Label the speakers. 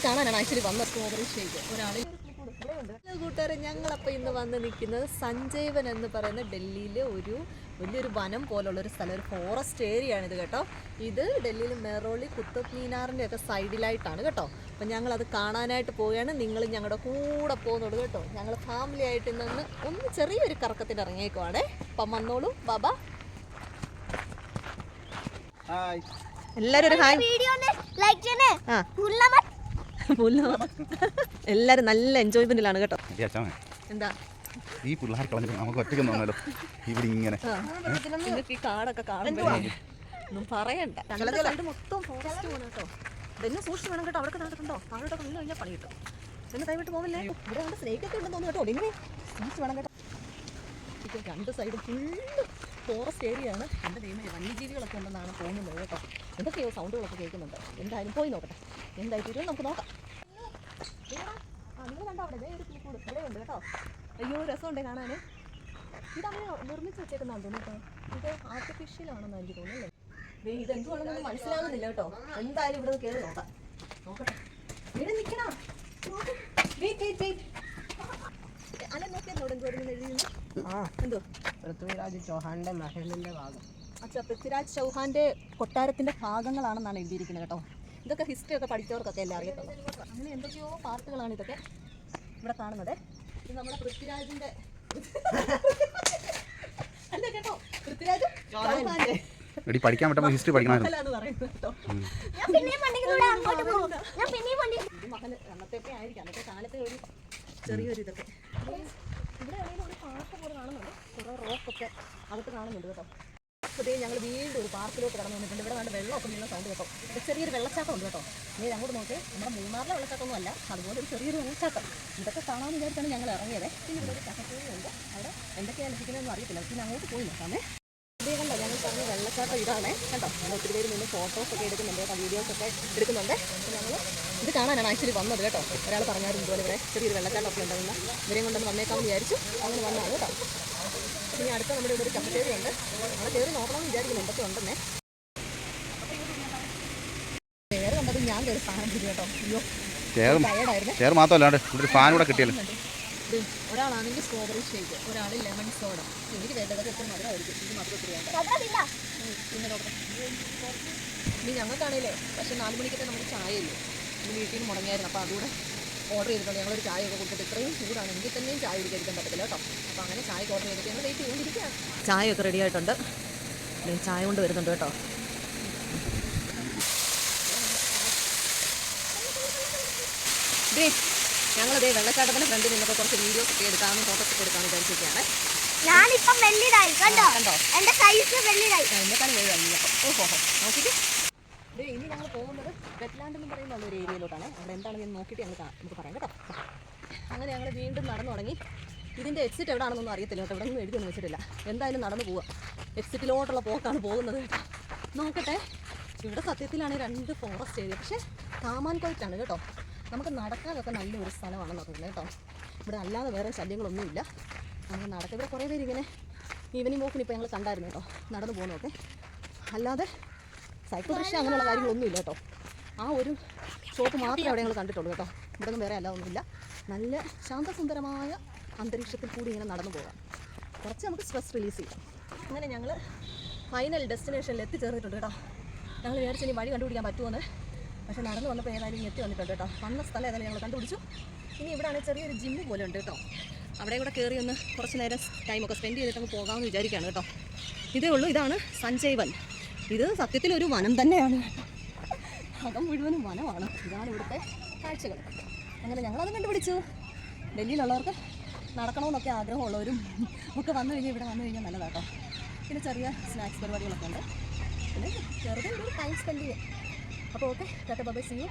Speaker 1: കാണാനാണ് ആക്ച്വലി വന്ന strawberry shake ഒരാളിൽ കൂട്ടുകാരെ. ഞങ്ങളപ്പോൾ ഇന്ന് വന്ന് നിൽക്കുന്നത് സഞ്ജീവൻ എന്ന് പറയുന്ന ഡൽഹിയിലെ ഒരു വലിയൊരു വനം പോലുള്ളൊരു സ്ഥലം, ഒരു ഫോറസ്റ്റ് ഏരിയ ആണിത് കേട്ടോ. ഇത് ഡൽഹിയിൽ മെറോളി കുത്തബ് മീനാറിൻ്റെ ഒക്കെ സൈഡിലായിട്ടാണ് കേട്ടോ. അപ്പം ഞങ്ങളത് കാണാനായിട്ട് പോവുകയാണ്. നിങ്ങൾ ഞങ്ങളുടെ കൂടെ പോകുന്നുള്ളൂ കേട്ടോ. ഞങ്ങൾ ഫാമിലി ആയിട്ട് ഇന്ന് ഒന്ന് ചെറിയൊരു കറക്കത്തിന് ഇറങ്ങിയേക്കുവാണേ. അപ്പം വന്നോളൂ ബാബ. എല്ലാവരും ഒരു ഹായ്. എല്ലാരും നല്ല എൻജോയ്മെന്റിലാണ് കേട്ടോ. എന്താ
Speaker 2: ഈ പിള്ളേർ നമുക്ക് ഒറ്റയ്ക്ക് തോന്നല്ലോ ഇവിടെ ഇങ്ങനെ
Speaker 1: ഈ കാടൊക്കെ കാണുമ്പോ ഒന്നും പറയണ്ട. സൈഡ് മൊത്തം ഫോറസ്റ്റ് പോലെ കേട്ടോ. ഇതെന്നെ സൂക്ഷിച്ച് വേണം കേട്ടോ. അവിടെ നടക്കുന്നുണ്ടോ അവിടെ കണ്ടു കഴിഞ്ഞാൽ പണി കിട്ടും. എന്നെ കൈവിട്ട് പോകില്ലേ. ഇവിടെ കൊണ്ട് സ്നേക്കൊക്കെ ഉണ്ടെന്ന് തോന്നുന്നു കേട്ടോ. ഇങ്ങനെ സൂക്ഷിച്ച് വേണം കേട്ടോ. രണ്ട് സൈഡും ഫുള്ള് ഫോറസ്റ്റ് ഏരിയ ആണ്. എൻ്റെ ദൈവമേ, വന്യജീവികളൊക്കെ ഉണ്ടെന്നാണ് തോന്നുന്നത് കേട്ടോ. എന്തൊക്കെയോ സൗണ്ടുകളൊക്കെ കേൾക്കുന്നുണ്ട്. എന്തായാലും പോയി നോക്കട്ടെ. എന്തായിട്ട് നമുക്ക് നോക്കാം. നിങ്ങൾ കണ്ടോ അവിടെ ഒരു പൂക്കൂട് ഇവിടെ ഉണ്ട് കേട്ടോ. അയ്യോ രസമുണ്ട് കാണാൻ. ഇതങ്ങനെ നിർമ്മിച്ച് വെച്ചേക്കുന്നതാണ് തോന്നുന്നു കേട്ടോ. ഇത് ആർട്ടിഫിഷ്യലാണെന്ന് എനിക്ക് തോന്നുന്നല്ലേ. ഇതെന്തുവാണെന്നൊന്നും മനസ്സിലാകുന്നില്ല കേട്ടോ. എന്തായാലും ഇവിടെ കയറി നോക്കാം. നോക്കട്ടെ. ഇവിടെ നിൽക്കണം. അല്ല നോക്കിയാൽ എന്തോ പൃഥ്വിരാജ് ചൗഹാന്റെ മഹലിന്റെ ഭാഗം. അച്ഛാ, പൃഥ്വിരാജ് ചൗഹാന്റെ കൊട്ടാരത്തിന്റെ ഭാഗങ്ങളാണെന്നാണ് എഴുതിയിരിക്കുന്നത് കേട്ടോ. ഇതൊക്കെ ഹിസ്റ്ററി ഒക്കെ പഠിച്ചവർക്കൊക്കെ എല്ലാം അറിയത്തുള്ളൂ. അങ്ങനെ എന്തൊക്കെയോ പാർട്ടുകളാണ് ഇതൊക്കെ ഇവിടെ കാണുന്നത്. ഇത് നമ്മുടെ പൃഥ്വിരാജിന്റെ അല്ല കേട്ടോ, പൃഥ്വിരാജ് ചൗഹാന്റെ
Speaker 2: പഠിക്കാൻ പറ്റുമ്പോൾ ഹിസ്റ്ററി പഠിക്കണം.
Speaker 1: മകന് അന്നത്തെ ആയിരിക്കും, അന്നത്തെ കാലത്തെ ഒരു ചെറിയൊരു ഇതൊക്കെ. ഇവിടെ ആണെങ്കിലും ഒരു പാർക്ക് പോലെ കാണുന്നുണ്ട്. കുറേ റോക്കൊക്കെ അകത്ത് കാണുന്നുണ്ട് കേട്ടോ. അപ്പോൾ ഞങ്ങൾ വീണ്ടും ഒരു പാർക്കിലോട്ട് കടന്നു വന്നിട്ടുണ്ട്. ഇവിടെ വേണ്ട വെള്ളമൊക്കെ വീഴുന്ന സൗണ്ട് കേട്ടോ. ഇവിടെ ചെറിയൊരു വെള്ളച്ചാട്ടം ഉണ്ട് കേട്ടോ. നീ അങ്ങോട്ട് നോക്കി. നമ്മുടെ മൂന്നാറിലെ വെള്ളച്ചാട്ടമൊന്നും അല്ല, അതുപോലെ ഒരു ചെറിയൊരു വെള്ളച്ചാട്ടം. ഇതൊക്കെ കാണാമെന്ന് വിചാരിച്ചാണ് ഞങ്ങൾ ഇറങ്ങിയത്. പിന്നെ ഇവിടെ ഒരു കസേരയുണ്ട്. അവിടെ എന്തൊക്കെയാണ് ലഭിക്കുന്നതെന്ന് അറിയത്തില്ല. പിന്നെ അങ്ങോട്ട് പോയി നോക്കാമേ. ഇതേ കണ്ടോ ഞങ്ങൾ പറഞ്ഞ വെള്ളച്ചാട്ടം ഇതാണ് കേട്ടോ. ഞങ്ങൾ ഒത്തിരി പേര് നിന്ന് ഫോട്ടോസൊക്കെ എടുക്കുന്നുണ്ട് കേട്ടോ, വീഡിയോസൊക്കെ എടുക്കുന്നുണ്ട്. അപ്പോൾ ഞങ്ങൾ ഇത് കാണാനാണ് ആക്ച്വലി വന്നത് കേട്ടോ. ഒരാൾ പറഞ്ഞാലും ഇതുപോലെ ഇവിടെ ചെറിയൊരു വെള്ളച്ചാട്ടമൊക്കെ ഉണ്ടെന്ന്. ഇവരെയും കൊണ്ടൊന്ന് വന്നേക്കാമെന്ന് വിചാരിച്ചു. അങ്ങനെ വന്നതാണ് കേട്ടോ. ഇനി അടുത്ത നമ്മുടെ ഇവിടെ ഒരു കഫറ്റേറിയ ഉണ്ട്. അവിടെ കയറി നോക്കണമെന്ന് വിചാരിക്കുന്നു എന്തൊക്കെ ഉണ്ടെന്നേ. വേറെ കണ്ടത് ഞാൻ കയറി സ്ഥാനം ചെയ്തു കേട്ടോ. അയ്യോ
Speaker 2: ചെയർ മാത്രമല്ലാണ്ട് ഒരു ഫാൻ കൂടെ കിട്ടിയല്ലോ.
Speaker 1: ഒരാളാണെങ്കിൽ സ്ട്രോബെറി ഷേക്ക്, ഒരാൾ ലെമൺ സോഡ. എനിക്ക് വേണ്ടതൊക്കെ എത്ര മധുരമായിരിക്കും. ഇത് മാത്രം ഒത്തിരിയാണ്. പിന്നെ നോക്കാം. ഇനി ഞങ്ങൾക്കാണേലേ പക്ഷേ 4 മണിക്കത്തെ നമുക്ക് ചായ ഇല്ലേ, ഇനി വീട്ടിൽ നിന്ന് മുടങ്ങിയായിരുന്നു. അപ്പോൾ അതുകൂടെ ഓർഡർ ചെയ്തിട്ടുണ്ട്. ഞങ്ങളൊരു ചായയൊക്കെ കൊടുത്തിട്ട് ഇത്രയും ചൂടാണ്, എനിക്ക് തന്നെയും ചായ കുടിക്കാൻ പറ്റത്തില്ല കേട്ടോ. അപ്പോൾ അങ്ങനെ ചായക്ക് ഓർഡർ ചെയ്തിട്ട് ഞങ്ങൾ വെയിറ്റ് ചെയ്തുകൊണ്ടിരിക്കുകയാണ്. ചായയൊക്കെ റെഡി ആയിട്ടുണ്ട്. ചായ കൊണ്ട് വരുന്നുണ്ട് കേട്ടോ. ഞങ്ങളതേ വെള്ളച്ചാട്ടത്തിന് ഫ്രണ്ടിൽ നിന്നൊക്കെ കുറച്ച് വീഡിയോസ് ഒക്കെ എടുക്കാമെന്ന് ഫോട്ടോസ് ഒക്കെ എടുക്കാമെന്ന് വിചാരിച്ചിരിക്കുകയാണ്.
Speaker 3: ഞാനിപ്പം വെള്ളിടായി കണ്ടോ, എന്റെ സൈസ് വെള്ളിടായി.
Speaker 1: എന്നെക്കാളും വേഗം. ഓഹോ നോക്കിയിട്ട് ഇനി ഞങ്ങൾ പോകുന്നത് വെറ്റ്ലാൻഡ് എന്ന് പറയുന്ന ഒരു ഏരിയയിലോട്ടാണ്. അവിടെ എന്താണ് ഞാൻ നോക്കിയിട്ട് നമുക്ക് പറയാം കേട്ടോ. അങ്ങനെ ഞങ്ങൾ വീണ്ടും നടന്നു തുടങ്ങി. ഇതിൻ്റെ എക്സിറ്റ് എവിടെയാണെന്നൊന്നും അറിയത്തില്ല കേട്ടോ. ഇവിടെ ഒന്നും എഴുതിയൊന്നും വെച്ചിട്ടില്ല. എന്തായാലും നടന്നു പോവാം. എക്സിറ്റിലോട്ടുള്ള പോക്കാണ് പോകുന്നത്. നോക്കട്ടെ. ഇവിടെ സത്യത്തിലാണ് 2 ഫോറസ്റ്റ് ഏരിയ, പക്ഷേ കാമാൻകോയിട്ടാണ് കേട്ടോ. നമുക്ക് നടക്കാനൊക്കെ നല്ലൊരു സ്ഥലമാണെന്ന് തോന്നുന്നത് കേട്ടോ. ഇവിടെ അല്ലാതെ വേറെ ശല്യങ്ങളൊന്നുമില്ല. നമുക്ക് നടക്കാം. ഇവിടെ കുറേ പേര് ഇങ്ങനെ ഈവനിങ് വോക്കിന് ഇപ്പോൾ ഞങ്ങൾ കണ്ടായിരുന്നു കേട്ടോ, നടന്നു പോകുന്നതൊക്കെ. അല്ലാതെ സൈക്കിൾ റിക്ഷ അങ്ങനെയുള്ള കാര്യങ്ങളൊന്നുമില്ല കേട്ടോ. ആ ഒരു ഷോപ്പ് മാത്രമേ അവിടെ ഞങ്ങൾ കണ്ടിട്ടുള്ളൂ കേട്ടോ. ഇവിടെ ഒന്നും വേറെ അല്ലാതൊന്നുമില്ല. നല്ല ശാന്തസുന്ദരമായ അന്തരീക്ഷത്തിൽ കൂടി ഇങ്ങനെ നടന്നു പോകാം. കുറച്ച് നമുക്ക് സ്ട്രെസ് റിലീസ് ചെയ്യാം. അങ്ങനെ ഞങ്ങൾ ഫൈനൽ ഡെസ്റ്റിനേഷനിൽ എത്തിച്ചേർന്നിട്ടുണ്ട് കേട്ടോ. ഞങ്ങൾ വിചാരിച്ച് ഇനി വഴി കണ്ടുപിടിക്കാൻ പറ്റുമെന്ന്. പക്ഷേ നടന്നു വന്നപ്പോൾ ഏതായാലും എത്തി വന്നിട്ടുണ്ട് കേട്ടോ. വന്ന സ്ഥലം ഏതായാലും ഞങ്ങൾ കണ്ടുപിടിച്ചു. ഇനി ഇവിടെയാണ് ചെറിയൊരു ജിമ്മ് പോലെ ഉണ്ട് കേട്ടോ. അവിടെ കൂടെ കയറി ഒന്ന് കുറച്ച് നേരം ടൈമൊക്കെ സ്പെൻഡ് ചെയ്തിട്ടങ്ങ് പോകാമെന്ന് വിചാരിക്കുകയാണ് കേട്ടോ. ഇതേ ഉള്ളൂ. ഇതാണ് സഞ്ജീവൻ. ഇത് സത്യത്തിലൊരു വനം തന്നെയാണ്. അകം മുഴുവനും വനമാണ്. ഇതാണ് ഇവിടുത്തെ കാഴ്ചകൾ. അങ്ങനെ ഞങ്ങളത് കണ്ടുപിടിച്ചു. ഡൽഹിയിലുള്ളവർക്ക് നടക്കണമെന്നൊക്കെ ആഗ്രഹമുള്ളവരും ഒക്കെ വന്നു കഴിഞ്ഞാൽ ഇവിടെ വന്നു കഴിഞ്ഞാൽ നല്ലതാട്ടോ. പിന്നെ ചെറിയ സ്നാക്സ് പരിപാടികളൊക്കെ ഉണ്ട്. പിന്നെ ചെറുതൊരു ടൈം സ്പെൻഡ് ചെയ്യാം. അപ്പോൾ okay, tata bye, see U.